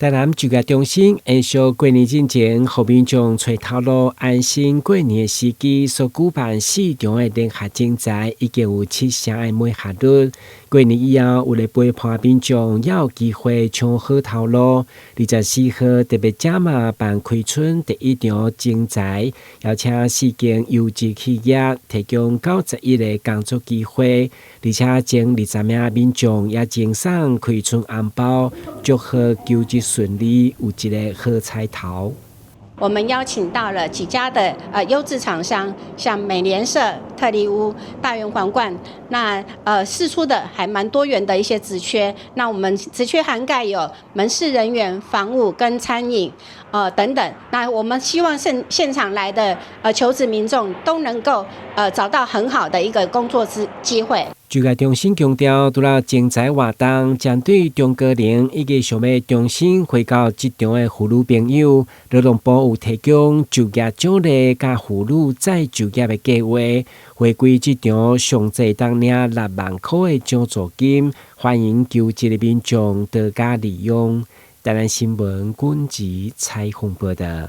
台南就業中心延續過年之前，和民眾找頭路安心過年的時機所舉辦4場的聯合競賽，已經有7成的滿合率。過年以後，有了陪伴民眾也有機會搶好頭路。24號特別加碼辦開春第1場競賽，邀請4間優質企業提供91個工作機會，而且前20名民眾也贈送開春紅包，祝賀求職順利，有一個好彩頭。我們邀請到了幾家的優質廠商，像美聯社、特力屋、大元皇冠，那釋出的還蠻多元的一些職缺。那我們職缺涵蓋有門市人員、房務跟餐飲等等。那我們希望現場來的求職民眾都能夠找到很好的一個工作機會。就業中心強調，除了競賽活動，針對中高齡以及想要重新回到職場的婦女朋友，勞動部有提供就業獎勵加婦女再就業的計劃，回歸職場上濟當領6萬塊的獎助金，歡迎求職的民眾多加利用。台南新聞軍籍採訪報道。